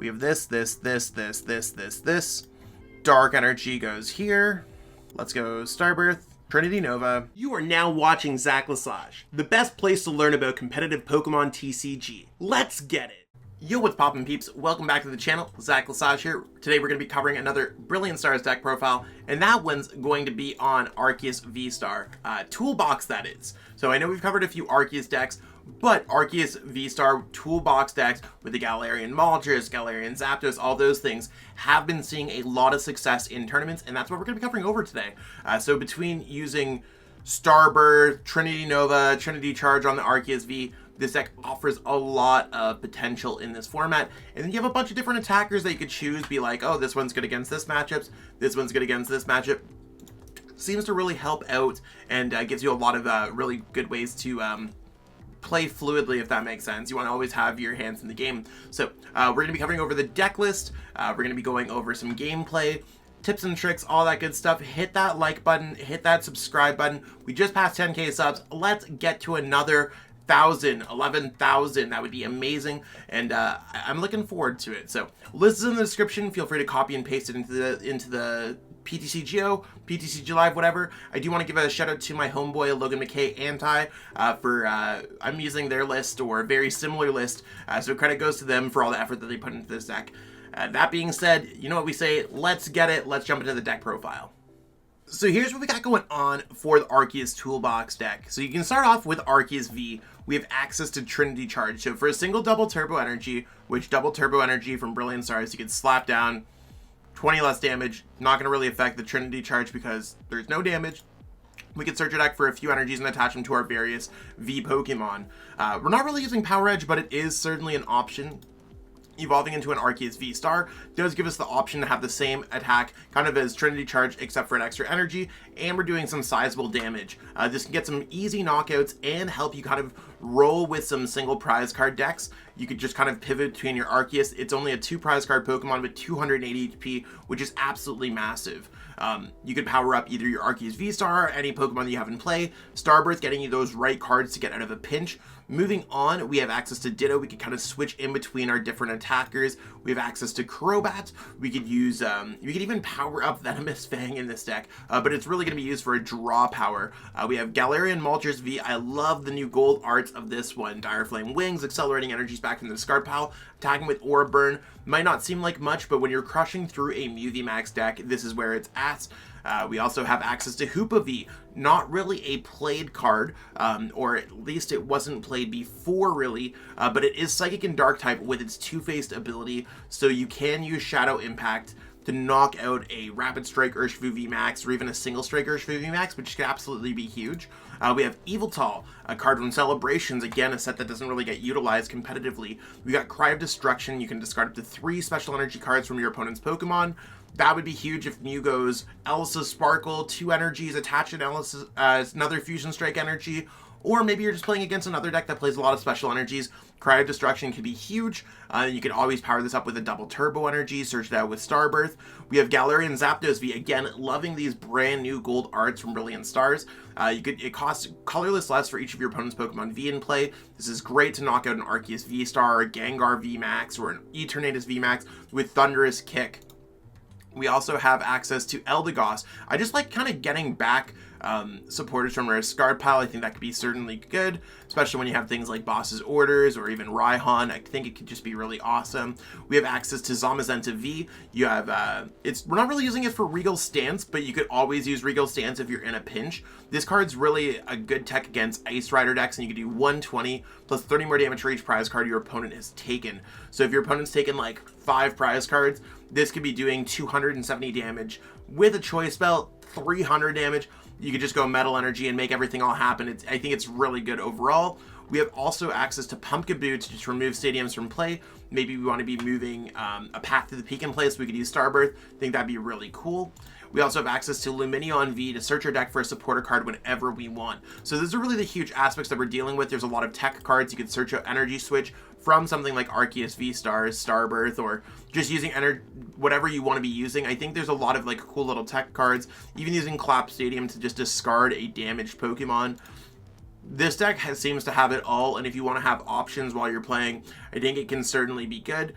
We have this. Dark Energy goes here. Let's go Starbirth, Trinity Nova. You are now watching Zaclasage, the best place to learn about competitive Pokemon TCG. Let's get it! Yo, what's poppin' peeps? Welcome back to the channel. Zaclasage here. Today we're going to be covering another Brilliant Stars deck profile, and that one's going to be on Arceus VSTAR Toolbox, that is. So I know we've covered a few Arceus decks, but Arceus VSTAR Toolbox decks with the Galarian Moltres, Galarian Zapdos, all those things have been seeing a lot of success in tournaments, and that's what we're going to be covering over today. So between using Starbirth, Trinity Nova, Trinity Charge on the Arceus V, this deck offers a lot of potential in this format. And then you have a bunch of different attackers that you could choose, be like, oh, this one's good against this matchup, this one's good against this matchup. Seems to really help out and gives you a lot of really good ways to play fluidly, if that makes sense. You want to always have your hands in the game. So we're going to be covering over the deck list. We're going to be going over some gameplay, tips and tricks, all that good stuff. Hit that like button, hit that subscribe button. We just passed 10K subs. Let's get to another 11,000. That would be amazing, and I'm looking forward to it. So list is in the description. Feel free to copy and paste it into the PTCGO, PTCG Live, whatever. I do want to give a shout out to my homeboy Logan McKay Entei for I'm using their list or a very similar list, so credit goes to them for all the effort that they put into this deck. That being said, you know what we say, let's get it. Let's jump into the deck profile. So here's what we got going on for the Arceus Toolbox deck. So you can start off with Arceus V. We have access to Trinity Charge. So for a single double turbo energy, which double turbo energy from Brilliant Stars, you can slap down 20 less damage. Not going to really affect the Trinity Charge because there's no damage. We could search a deck for a few energies and attach them to our various V Pokemon. We're not really using Power Edge, but it is certainly an option. Evolving into an Arceus V-Star does give us the option to have the same attack kind of as Trinity Charge except for an extra energy, and we're doing some sizable damage. This can get some easy knockouts and help you kind of roll with some single prize card decks. You could just kind of pivot between your Arceus. It's only a 2 prize card Pokemon with 280 HP, which is absolutely massive. You could power up either your Arceus V-Star or any Pokemon that you have in play. Starbirth getting you those right cards to get out of a pinch. Moving on, we have access to Ditto. We could kind of switch in between our different attackers. We have access to Crobat. We could use, we could even power up Venomous Fang in this deck, but it's really going to be used for a draw power. We have Galarian Moltres V. I love the new gold arts of this one. Dire Flame Wings, accelerating energies back from the discard pile, attacking with Aura Burn. Might not seem like much, but when you're crushing through a Max deck, this is where it's at. We also have access to Hoopa V, not really a played card, or at least it wasn't played before really, but it is Psychic and Dark type with its two-faced ability, so you can use Shadow Impact to knock out a Rapid Strike Urshifu VMAX or even a Single Strike Urshifu VMAX, which could absolutely be huge. We have Yveltal, a card from Celebrations, again a set that doesn't really get utilized competitively. We got Cry of Destruction. You can discard up to 3 special energy cards from your opponent's Pokemon. That would be huge if Mew goes Elsa's Sparkle, 2 energies, attach an Elsa's, another Fusion Strike energy, or maybe you're just playing against another deck that plays a lot of special energies. Cry of Destruction can be huge. You can always power this up with a double turbo energy, search it out with Starbirth. We have Galarian Zapdos V, again, loving these brand new gold arts from Brilliant Stars. It costs colorless less for each of your opponent's Pokemon V in play. This is great to knock out an Arceus V-Star, a Gengar VMAX, or an Eternatus VMAX with Thunderous Kick. We also have access to Eldegoss. I just like kind of getting back supporters from our discard pile. I think that could be certainly good, especially when you have things like Boss's Orders or even Raihan. I think it could just be really awesome. We have access to Zamazenta V. You have, we're not really using it for Regal Stance, but you could always use Regal Stance if you're in a pinch. This card's really a good tech against Ice Rider decks, and you can do 120 plus 30 more damage for each prize card your opponent has taken. So if your opponent's taken like 5 prize cards, this could be doing 270 damage. With a Choice Belt, 300 damage. You could just go Metal Energy and make everything all happen. I think it's really good overall. We have also access to Pumpkaboo to just remove stadiums from play. Maybe we want to be moving a Path to the Peak in place. We could use Starbirth. I think that'd be really cool. We also have access to Lumineon V to search our deck for a supporter card whenever we want. So those are really the huge aspects that we're dealing with. There's a lot of tech cards. You could search out Energy Switch from something like Arceus V-Stars, Starbirth, or just using whatever you want to be using. I think there's a lot of like cool little tech cards, even using Collapsed Stadium to just discard a damaged Pokemon. This deck seems to have it all, and if you want to have options while you're playing, I think it can certainly be good.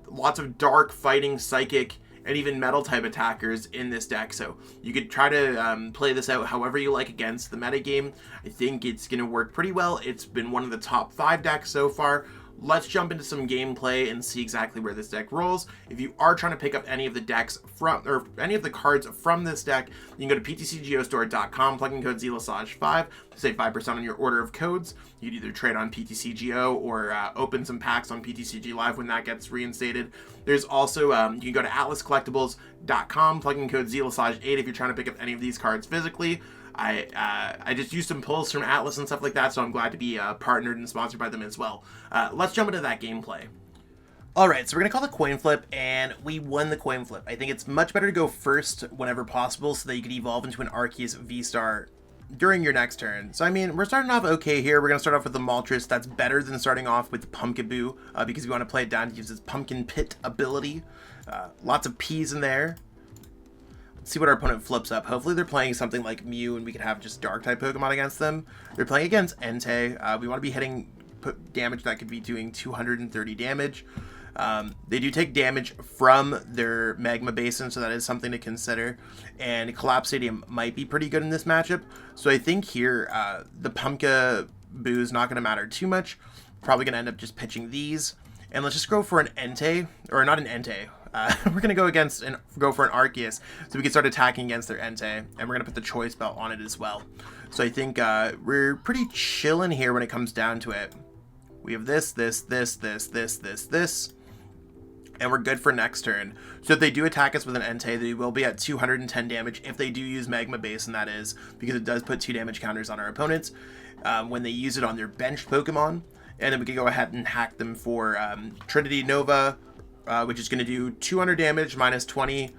Lots of dark, fighting, psychic, and even metal type attackers in this deck, so you could try to play this out however you like against the metagame. I think it's going to work pretty well. It's been one of the top 5 decks so far. Let's jump into some gameplay and see exactly where this deck rolls. If you are trying to pick up any of the decks from, or any of the cards from this deck, you can go to PTCGO plug in code ZELASAGE5 to save 5% on your order of codes. You'd either trade on PTCGO or open some packs on PTCG Live when that gets reinstated. There's also, you can go to atlascollectibles.com, plug in code ZELASAGE8 if you're trying to pick up any of these cards physically. I just used some pulls from Atlas and stuff like that, so I'm glad to be partnered and sponsored by them as well. Let's jump into that gameplay. Alright, so we're going to call the coin flip, and we won the coin flip. I think it's much better to go first whenever possible so that you can evolve into an Arceus V-Star during your next turn. So, I mean, we're starting off okay here. We're going to start off with the Moltres. That's better than starting off with Pumpkaboo, because we want to play it down to use its Pumpkin Pit ability. Lots of P's in there. See what our opponent flips up. Hopefully they're playing something like Mew and we can have just dark type Pokemon against them. They're playing against Entei. We want to be hitting damage that could be doing 230 damage. They do take damage from their Magma Basin, so that is something to consider. And Collapsed Stadium might be pretty good in this matchup. So I think here the Pumpkaboo is not going to matter too much. Probably going to end up just pitching these. And let's just go for an Entei, or not an Entei. We're going to go for an Arceus, so we can start attacking against their Entei, and we're going to put the Choice Belt on it as well. So I think we're pretty chilling here when it comes down to it. We have this, and we're good for next turn. So if they do attack us with an Entei, they will be at 210 damage if they do use Magma Basin, that is, because it does put 2 damage counters on our opponents when they use it on their benched Pokemon. And then we can go ahead and hack them for Trinity Nova, which is going to do 200 damage minus 20,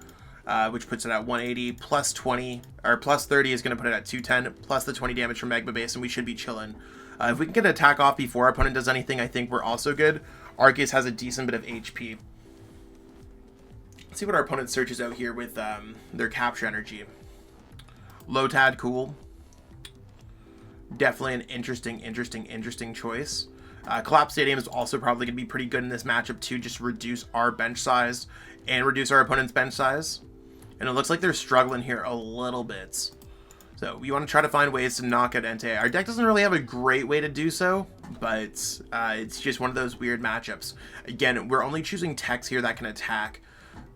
which puts it at 180, plus 20, or plus 30 is going to put it at 210, plus the 20 damage from Magma Base, and we should be chilling. If we can get an attack off before our opponent does anything, I think we're also good. Arceus has a decent bit of HP. Let's see what our opponent searches out here with their Capture Energy. Lotad, cool. Definitely an interesting choice. Collapsed Stadium is also probably going to be pretty good in this matchup to just reduce our bench size and reduce our opponent's bench size. And it looks like they're struggling here a little bit. So we want to try to find ways to knock out Entei. Our deck doesn't really have a great way to do so, but it's just one of those weird matchups. Again, we're only choosing techs here that can attack.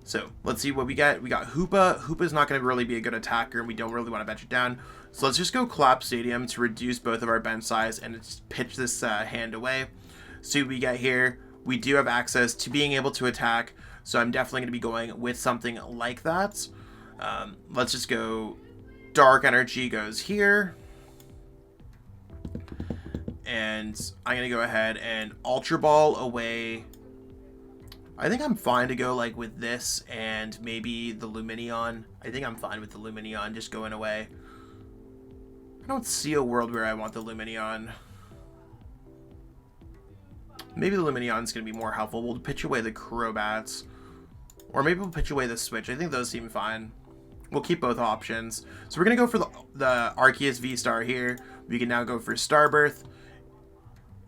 So let's see what we get. We got Hoopa. Hoopa's not going to really be a good attacker, and we don't really want to bench it down. So let's just go Collapsed Stadium to reduce both of our bench size and just pitch this hand away. See what we get here. We do have access to being able to attack, so I'm definitely going to be going with something like that. Let's just go Dark Energy goes here. And I'm going to go ahead and Ultra Ball away. I think I'm fine to go like with this and maybe the Lumineon. I think I'm fine with the Lumineon just going away. I don't see a world where I want the Lumineon. Maybe the Lumineon's going to be more helpful. We'll pitch away the Crobats. Or maybe we'll pitch away the Switch. I think those seem fine. We'll keep both options. So we're going to go for the Arceus V-Star here. We can now go for Starbirth.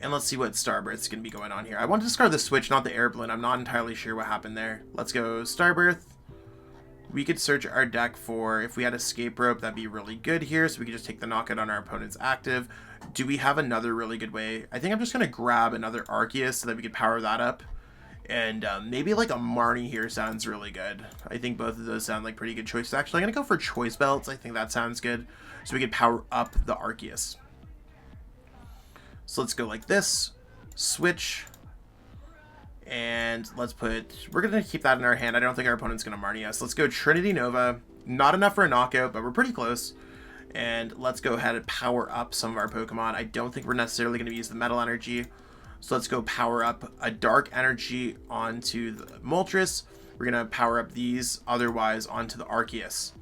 And let's see what Starbirth's going to be going on here. I want to discard the Switch, not the Air Balloon. I'm not entirely sure what happened there. Let's go Starbirth. We could search our deck for, if we had Escape Rope, that'd be really good here. So we could just take the knockout on our opponent's active. Do we have another really good way? I think I'm just going to grab another Arceus so that we could power that up. And maybe like a Marnie here sounds really good. I think both of those sound like pretty good choices. Actually, I'm going to go for Choice Belts. I think that sounds good. So we could power up the Arceus. So let's go like this. Switch. And let's we're going to keep that in our hand. I don't think our opponent's going to Marnie us. Let's go Trinity Nova. Not enough for a knockout, but we're pretty close. And let's go ahead and power up some of our Pokemon. I don't think we're necessarily going to use the Metal Energy. So let's go power up a Dark Energy onto the Moltres. We're going to power up these otherwise onto the Arceus,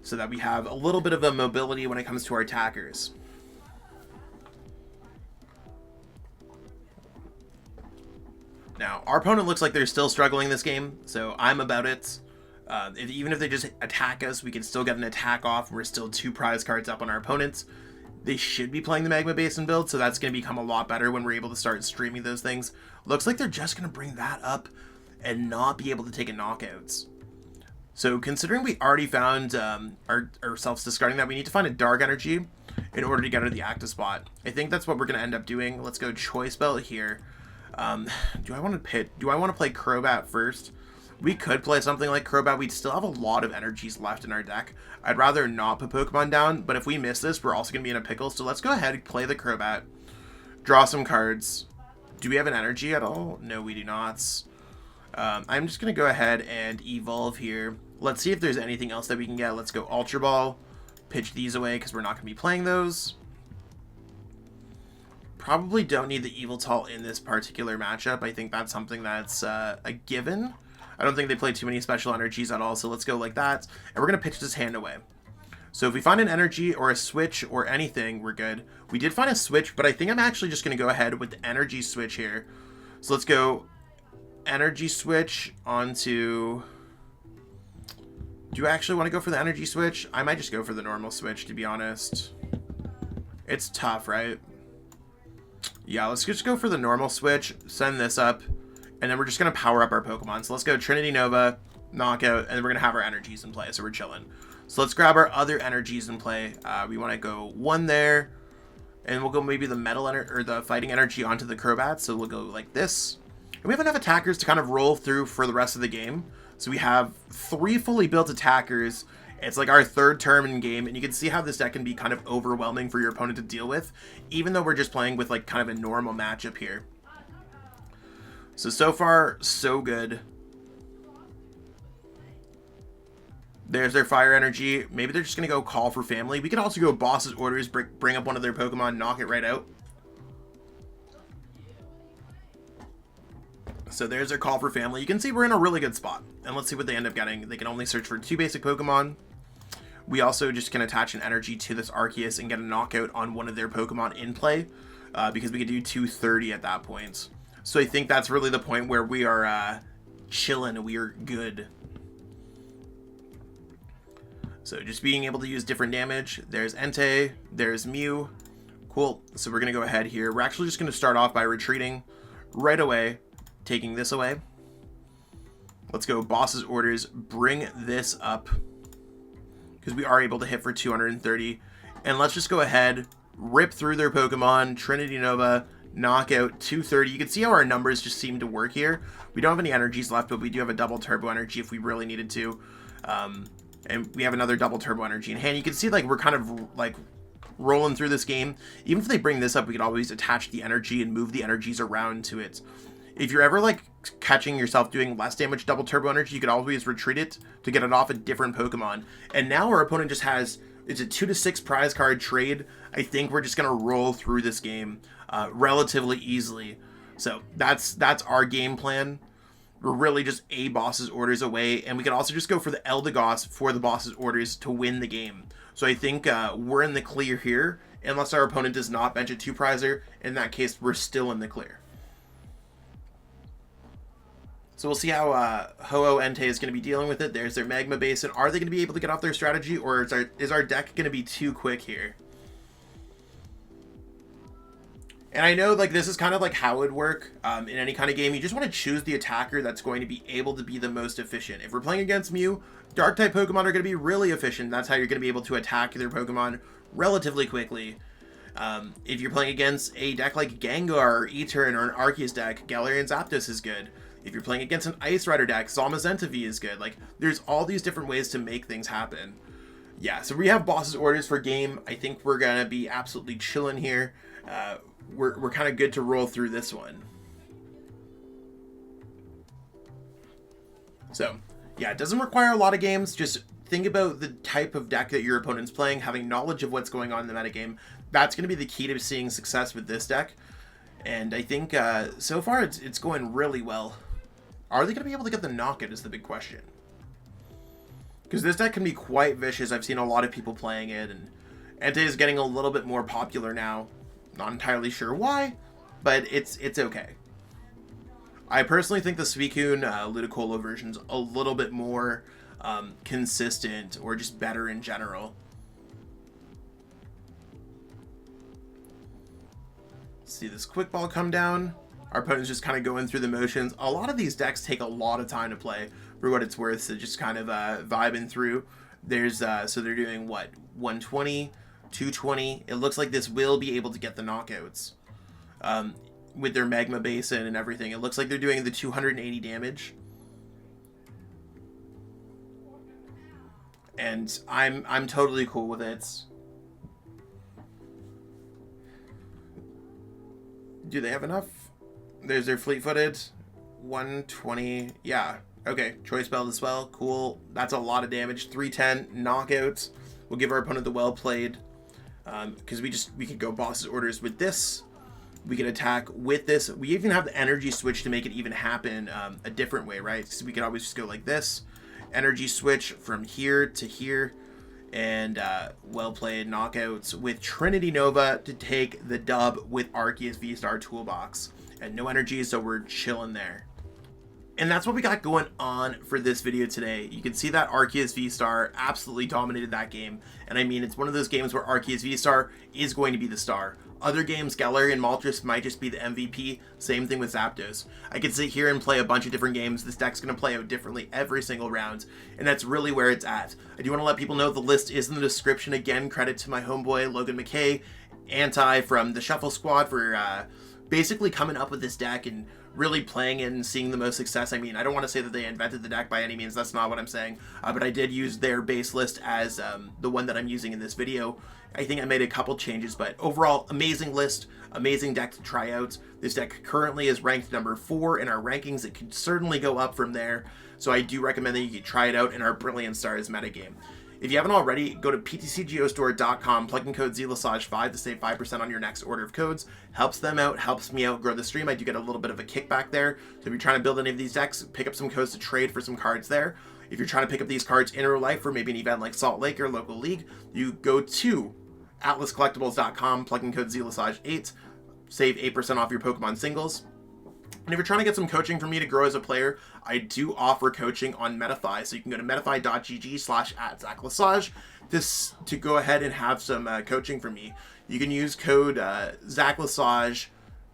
so that we have a little bit of a mobility when it comes to our attackers. Now, our opponent looks like they're still struggling this game, so I'm about it. Even if they just attack us, we can still get an attack off, and we're still 2 prize cards up on our opponents. They should be playing the Magma Basin build, so that's going to become a lot better when we're able to start streaming those things. Looks like they're just going to bring that up and not be able to take a knockouts. So considering we already found ourselves discarding that, we need to find a Dark Energy in order to get out of the active spot. I think that's what we're going to end up doing. Let's go Choice Belt here. Do I want to play Crobat first? We could play something like Crobat. We'd still have a lot of energies left in our deck. I'd rather not put Pokemon down, but if we miss this, we're also going to be in a pickle. So let's go ahead and play the Crobat. Draw some cards. Do we have an energy at all? No, we do not. I'm just going to go ahead and evolve here. Let's see if there's anything else that we can get. Let's go Ultra Ball. Pitch these away because we're not going to be playing those. Probably don't need the Yveltal in this particular matchup. I think that's something that's a given. I don't think they play too many special energies at all, so let's go like that. And we're going to pitch this hand away. So if we find an energy or a switch or anything, we're good. We did find a switch, but I think I'm actually just going to go ahead with the Energy Switch here. So let's go Energy Switch onto... Do I actually want to go for the Energy Switch? I might just go for the normal switch, to be honest. It's tough, right? Yeah, let's just go for the normal switch, send this up, and then we're just going to power up our Pokemon. So let's go Trinity Nova, Knockout, and then we're going to have our energies in play, so we're chilling. So let's grab our other energies in play. We want to go one there, and we'll go maybe the Metal or the Fighting Energy onto the Crobat, so we'll go like this. And we have enough attackers to kind of roll through for the rest of the game. So we have 3 fully built attackers. It's like our 3rd term in game, and you can see how this deck can be kind of overwhelming for your opponent to deal with, even though we're just playing with like kind of a normal matchup here. So far, so good. There's their Fire Energy. Maybe they're just going to go Call for Family. We could also go Boss's Orders, bring up one of their Pokemon, knock it right out. So there's their Call for Family. You can see we're in a really good spot. And let's see what they end up getting. They can only search for 2 basic Pokemon. We also just can attach an energy to this Arceus and get a knockout on one of their Pokemon in play. Because we could do 230 at that point. So I think that's really the point where we are chilling. We are good. So just being able to use different damage. There's Entei. There's Mew. Cool. So we're going to go ahead here. We're actually just going to start off by retreating right away. Taking this away. Let's go Boss's Orders. Bring this up. Because we are able to hit for 230. And let's just go ahead. Rip through their Pokemon. Trinity Nova. Knockout. 230. You can see how our numbers just seem to work here. We don't have any energies left, but we do have a double turbo energy if we really needed to. And we have another double turbo energy in hand. You can see like we're kind of like rolling through this game. Even if they bring this up, we could always attach the energy and move the energies around to it. If you're ever like catching yourself doing less damage double turbo energy, you could always retreat it to get it off a different Pokemon. And now our opponent just has, it's a 2 to 6 prize card trade. I think we're just going to roll through this game relatively easily. So that's our game plan. We're really just a Boss's Orders away, and we can also just go for the Eldegoss for the Boss's Orders to win the game. So I think we're in the clear here, unless our opponent does not bench a 2-prizer. In that case, we're still in the clear. So we'll see how Ho-Oh Entei is going to be dealing with it. There's their Magma Basin. Are they going to be able to get off their strategy, or is our deck going to be too quick here? And I know like this is kind of like how it would work in any kind of game. You just want to choose the attacker that's going to be able to be the most efficient. If we're playing against Mew, Dark type Pokemon are going to be really efficient. That's how you're going to be able to attack their Pokemon relatively quickly. If you're playing against a deck like Gengar or Eturn or an Arceus deck, Galarian Zapdos is good. If you're playing against an Ice Rider deck, Zamazenta V is good. Like, there's all these different ways to make things happen. Yeah, so we have Boss's Orders for game. I think we're going to be absolutely chilling here. We're kind of good to roll through this one. So, yeah, it doesn't require a lot of games. Just think about the type of deck that your opponent's playing, having knowledge of what's going on in the metagame. That's going to be the key to seeing success with this deck. And I think so far it's going really well. Are they going to be able to get the knockout is the big question. Because this deck can be quite vicious. I've seen a lot of people playing it, and Entei is getting a little bit more popular now. Not entirely sure why, but it's okay. I personally think the Suicune Ludicolo version's a little bit more consistent or just better in general. See this quick ball come down. Our opponent's just kind of going through the motions. A lot of these decks take a lot of time to play for what it's worth, so just kind of vibing through. There's so they're doing what, 120, 220. It looks like this will be able to get the knockouts with their magma basin and everything. It looks like they're doing the 280 damage, and I'm totally cool with it. Do they have enough? There's their fleet-footed 120. Yeah. Okay, Choice Belt as well. Cool. That's a lot of damage. 310 knockouts. We'll give our opponent the well played. Because we could go boss's orders with this. We can attack with this. We even have the energy switch to make it even happen a different way, right? So we could always just go like this. Energy switch from here to here. And well played knockouts with Trinity Nova to take the dub with Arceus V Toolbox. And no energy, so we're chilling there. And that's what we got going on for this video today. You can see that Arceus V-Star absolutely dominated that game. And I mean, it's one of those games where Arceus V-Star is going to be the star. Other games, Galarian Moltres might just be the MVP. Same thing with Zapdos. I could sit here and play a bunch of different games. This deck's going to play out differently every single round. And that's really where it's at. I do want to let people know the list is in the description. Again, credit to my homeboy, Logan McKay, Entei from the Shuffle Squad for basically coming up with this deck and really playing it and seeing the most success. I mean, I don't want to say that they invented the deck by any means. That's not what I'm saying. But I did use their base list as the one that I'm using in this video. I think I made a couple changes, but overall, amazing list, amazing deck to try out. This deck currently is ranked number 4 in our rankings. It could certainly go up from there. So I do recommend that you could try it out in our Brilliant Stars metagame. If you haven't already, go to PTCGO plug in code ZELASAGE5 to save 5% on your next order of codes. Helps them out, helps me out grow the stream. I do get a little bit of a kickback there. So if you're trying to build any of these decks, pick up some codes to trade for some cards there. If you're trying to pick up these cards in real life for maybe an event like Salt Lake or local league, you go to atlascollectibles.com, plug in code ZELASAGE8, save 8% off your Pokemon singles. And if you're trying to get some coaching from me to grow as a player, I do offer coaching on Metafy. So you can go to metafy.gg/@ZachLesage to go ahead and have some coaching from me. You can use code ZachLesage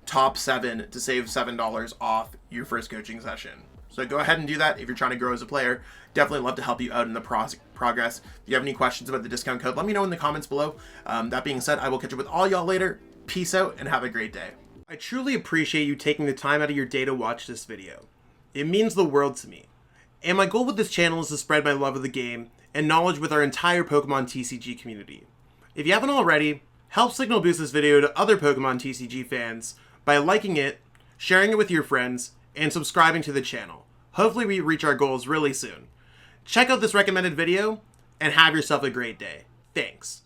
top7 to save $7 off your first coaching session. So go ahead and do that if you're trying to grow as a player. Definitely love to help you out in the progress. If you have any questions about the discount code, let me know in the comments below. That being said, I will catch up with all y'all later. Peace out and have a great day. I truly appreciate you taking the time out of your day to watch this video. It means the world to me. And my goal with this channel is to spread my love of the game and knowledge with our entire Pokemon TCG community. If you haven't already, help signal boost this video to other Pokemon TCG fans by liking it, sharing it with your friends, and subscribing to the channel. Hopefully we reach our goals really soon. Check out this recommended video and have yourself a great day. Thanks.